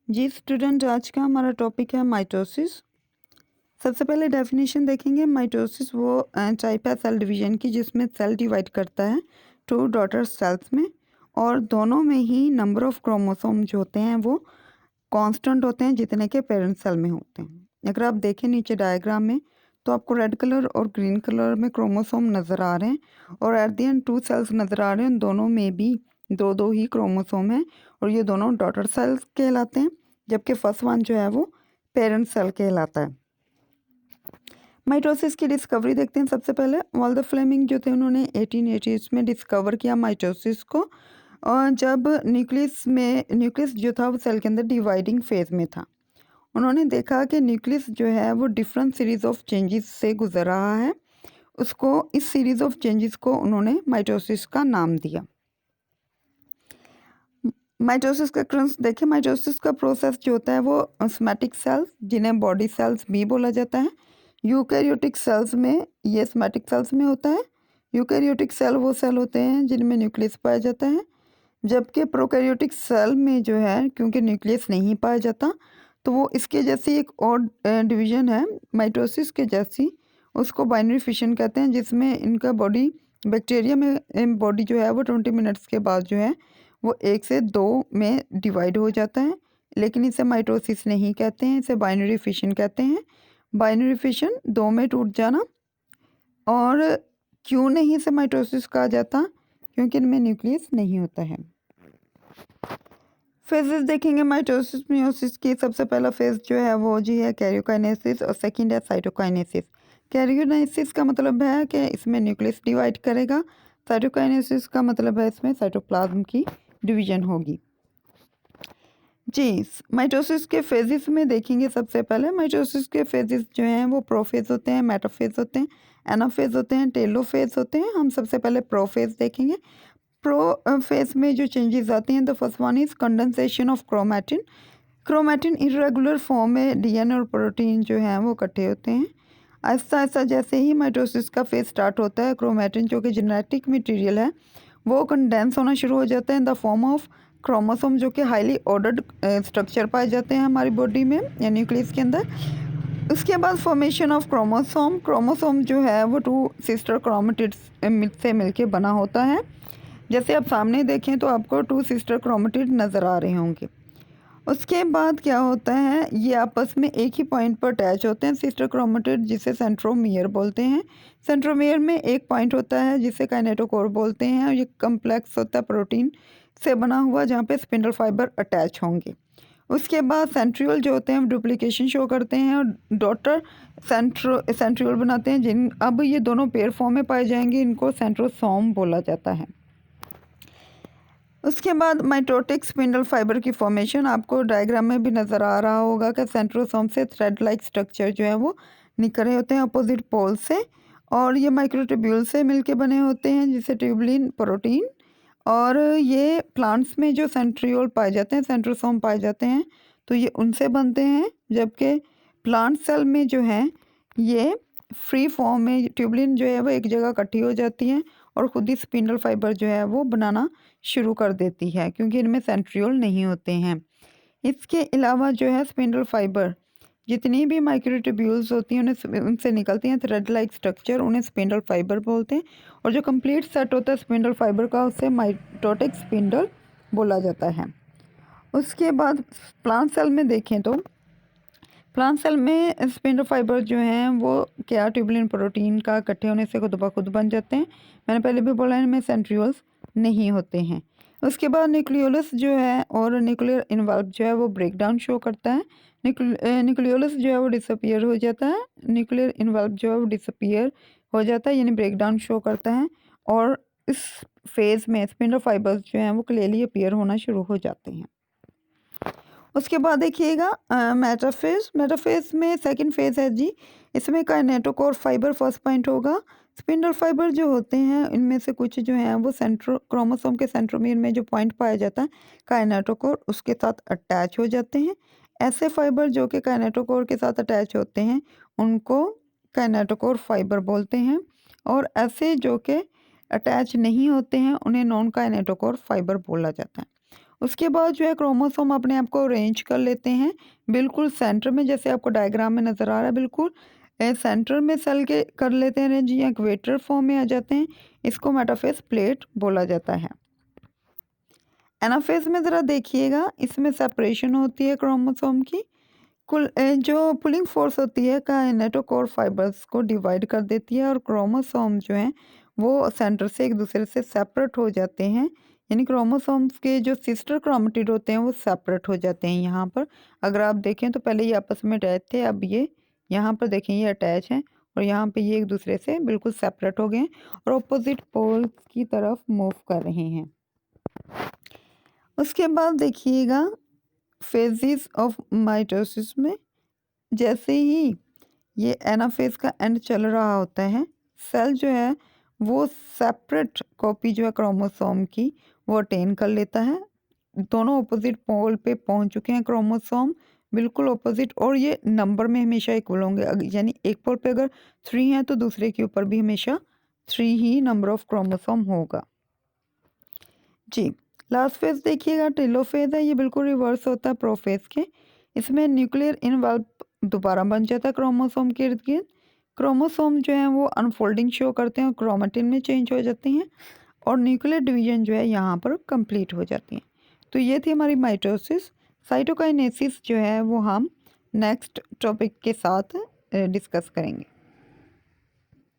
जी student, आज का हमारा टॉपिक है माइटोसिस। सबसे पहले डेफिनेशन देखेंगे। माइटोसिस वो टाइप है सेल डिवीजन की जिसमें सेल डिवाइड करता है टू डॉटर सेल्स में, और दोनों में ही नंबर ऑफ क्रोमोसोम जो होते हैं वो कांस्टेंट होते हैं जितने के पेरेंट सेल में होते हैं। अगर आप देखें नीचे डायग्राम में तो आपको रेड कलर और ग्रीन कलर में क्रोमोसोम नज़र आ रहे हैं, और एट द एंड 2 सेल्स नज़र आ रहे हैं। दोनों में भी दो दो ही क्रोमोसोम हैं और ये दोनों डॉटर सेल्स कहलाते हैं, जबकि फर्स्ट वन जो है वो पेरेंट सेल कहलाता है। माइटोसिस की डिस्कवरी देखते हैं। सबसे पहले वाल्टर फ्लेमिंग जो थे उन्होंने 1880 में डिस्कवर किया माइटोसिस को, और जब न्यूक्लियस जो था वो सेल के अंदर डिवाइडिंग फेज में था। उन्होंने देखा कि न्यूक्लियस जो है वो डिफरेंट सीरीज ऑफ चेंजेस से गुजर रहा है। इस सीरीज ऑफ चेंजेस को उन्होंने माइटोसिस का नाम दिया। माइटोसिस का क्रंच देखें। माइटोसिस का प्रोसेस जो होता है वो सोमैटिक सेल्स, जिन्हें बॉडी सेल्स भी बोला जाता है, यूकैरियोटिक सेल्स में, ये सोमैटिक सेल्स में होता है। यूकैरियोटिक सेल वो सेल होते हैं जिनमें न्यूक्लियस पाया जाता है, जबकि प्रोकैरियोटिक सेल में जो है क्योंकि न्यूक्लियस नहीं पाया जाता तो वो इसके जैसी एक और डिवीजन है माइटोसिस के जैसी, उसको बाइनरी फिशन कहते हैं, जिसमें इनका बॉडी बैक्टीरिया में बॉडी जो है वो 20 मिनट्स के बाद जो है वो 1 से 2 में डिवाइड हो जाता है। लेकिन इसे माइटोसिस नहीं कहते हैं, इसे बाइनरी फिशन कहते हैं। बाइनरी फिशन 2 में टूट जाना। और क्यों नहीं इसे माइटोसिस कहा जाता? क्योंकि इनमें न्यूक्लियस नहीं होता है। फेजेस देखेंगे माइटोसिस मियोसिस की। सबसे पहला फेज जो है वो जी है कैरियोकाइनेसिस, और सेकंड है साइटोकाइनेसिस। कैरियोकाइनेसिस का मतलब है कि इसमें न्यूक्लियस डिवाइड करेगा। साइटोकाइनेसिस का मतलब है इसमें साइटोप्लाज्म की डिवीजन होगी। जी, माइटोसिस के फेजेस में देखेंगे। सबसे पहले माइटोसिस के फेजेस जो हैं वो प्रोफेज होते हैं, मेटाफेज होते हैं, एनाफेज होते हैं, टेलोफेज होते हैं। हम सबसे पहले प्रोफेज देखेंगे। प्रो फेज में जो चेंजेस आती हैं, the first one is condensation of chromatin. Chromatin irregular form में डीएनए और प्रोटीन जो हैं वो इकट्ठे होते हैं। आहिस्ता आहिस्ता जैसे ही माइटोसिस का फेज स्टार्ट होता है, क्रोमैटिन जो कि जेनेटिक मटेरियल है वो कंडेंस होना शुरू हो जाता है in the form of chromosome, जो कि हाईली ऑर्डर्ड स्ट्रक्चर पाए जाते हैं हमारी बॉडी में या न्यूक्लियस के अंदर। उसके बाद फॉर्मेशन ऑफ क्रोमोसोम। क्रोमोसोम जो है वो 2 सिस्टर क्रोमेटिड्स से मिलके बना होता है। जैसे आप सामने देखें तो आपको 2 सिस्टर क्रोमेटिड नज़र आ रहे होंगे। उसके बाद क्या होता है, ये आपस में एक ही पॉइंट पर अटैच होते हैं सिस्टर क्रोमेटिड, जिसे सेंट्रोमियर बोलते हैं। सेंट्रोमियर में एक पॉइंट होता है जिसे काइनेटोकोर बोलते हैं, और ये कम्प्लेक्स होता है प्रोटीन से बना हुआ, जहाँ पे स्पिंडल फाइबर अटैच होंगे। उसके बाद सेंट्रियोल जो होते हैं डुप्लीकेशन शो करते हैं और डॉटर सेंट्रियोल बनाते हैं, जिन अब ये दोनों पेयर फॉर्म में पाए जाएंगे। इनको सेंट्रोसोम बोला जाता है। उसके बाद माइटोटिक स्पिंडल फाइबर की फॉर्मेशन आपको डायग्राम में भी नज़र आ रहा होगा कि सेंट्रोसोम से थ्रेड लाइक स्ट्रक्चर जो है वो निकल रहे होते हैं अपोजिट पोल से, और ये माइक्रोट्यूब्यूल से मिलके बने होते हैं जिसे ट्यूबुलिन प्रोटीन। और ये प्लांट्स में जो सेंट्रियोल पाए जाते हैं, सेंट्रोसोम पाए जाते हैं, तो ये उनसे बनते हैं, जबकि प्लांट सेल में जो है ये फ्री फॉर्म में ट्यूबुलिन जो है वो एक जगह इकट्ठी हो जाती हैं और ख़ुद ही स्पिंडल फाइबर जो है वो बनाना शुरू कर देती है, क्योंकि इनमें सेंट्रियोल नहीं होते हैं। इसके अलावा जो है स्पिंडल फाइबर जितनी भी माइक्रोट्यूब्यूल्स होती हैं उनसे निकलती हैं थ्रेड लाइक स्ट्रक्चर, उन्हें स्पिंडल फाइबर बोलते हैं। और जो कंप्लीट सेट होता है स्पिंडल फाइबर का उसे माइटोटिक स्पिंडल बोला जाता है। उसके बाद प्लांट सेल में देखें तो प्लांट सेल में स्पिंडल फाइबर जो हैं वो क्या ट्यूबुलिन प्रोटीन का इकट्ठे होने से खुद ब खुद बन जाते हैं। मैंने पहले भी बोला इनमें सेंट्रियोल्स नहीं होते हैं। उसके बाद न्यूक्लियोलस जो है और न्यूक्लियर इन्वॉल्व जो है वो ब्रेक डाउन शो करता है। न्यूक्लियोलस जो है वो डिसअपियर हो जाता है, न्यूक्लियर इन्वॉल्व जो है वो डिसअपियर हो जाता है, यानी ब्रेक डाउन शो करता है। और इस फेज़ में स्पिंडल फाइबर्स जो हैं वो क्लियरली अपीयर होना शुरू हो जाते हैं। उसके बाद देखिएगा मेटाफेज। मेटाफेज में सेकंड फेज है जी, इसमें काइनेटोकोर फाइबर फर्स्ट पॉइंट होगा। स्पिंडल फाइबर जो होते हैं इनमें से कुछ जो हैं वो क्रोमोसोम के सेंट्रोमियर में जो पॉइंट पाया जाता है काइनेटोकोर, उसके साथ अटैच हो जाते हैं। ऐसे फाइबर जो कि काइनेटोकोर के साथ अटैच होते हैं उनको काइनेटोकोर फाइबर बोलते हैं, और ऐसे जो कि अटैच नहीं होते हैं उन्हें नॉन काइनेटोकोर फाइबर बोला जाता है। उसके बाद जो है क्रोमोसोम अपने आप को अरेंज कर लेते हैं बिल्कुल सेंटर में, जैसे आपको डायग्राम में नज़र आ रहा है, बिल्कुल सेंटर में सेल के कर लेते हैं अरेंज, या इक्वेटर फॉर्म में आ जाते हैं। इसको मेटाफेज प्लेट बोला जाता है। एनाफेज में ज़रा देखिएगा, इसमें सेपरेशन होती है क्रोमोसोम की। जो पुलिंग फोर्स होती है काइनेटोकोर फाइबर्स को डिवाइड कर देती है, और क्रोमोसोम जो हैं वो सेंटर से एक दूसरे से सेपरेट हो जाते हैं। यानी क्रोमोसोम्स के जो सिस्टर क्रोमेटिड होते हैं वो सेपरेट हो जाते हैं। यहाँ पर अगर आप देखें तो पहले ये आपस में अटैच थे, अब ये यहाँ पर देखें ये अटैच हैं, और यहाँ पे ये एक दूसरे से बिल्कुल सेपरेट हो गए हैं और अपोजिट पोल की तरफ मूव कर रहे हैं। उसके बाद देखिएगा फेजेस ऑफ माइटोसिस में, जैसे ही ये एनाफेज का एंड चल रहा होता है, सेल जो है वो सेपरेट कॉपी जो है क्रोमोसोम की वो अटेन कर लेता है। दोनों ऑपोजिट पोल पे पहुंच चुके हैं क्रोमोसोम, बिल्कुल ऑपोजिट, और ये नंबर में हमेशा इक्वल होंगे। यानी एक पोल पे अगर 3 है तो दूसरे के ऊपर भी हमेशा 3 ही नंबर ऑफ क्रोमोसोम होगा। जी, लास्ट फेज देखिएगा टेलोफेज है, ये बिल्कुल रिवर्स होता है प्रोफेज के। इसमें न्यूक्लियर इनवॉल्व दोबारा बन जाता है क्रोमोसोम के इर्द गिर्द। क्रोमोसोम जो है वो अनफोल्डिंग शो करते हैं और क्रोमेटिन में चेंज हो जाते हैं, और न्यूक्लियर डिवीजन जो है यहाँ पर कंप्लीट हो जाती है। तो ये थी हमारी माइटोसिस। साइटोकाइनेसिस जो है वो हम नेक्स्ट टॉपिक के साथ डिस्कस करेंगे।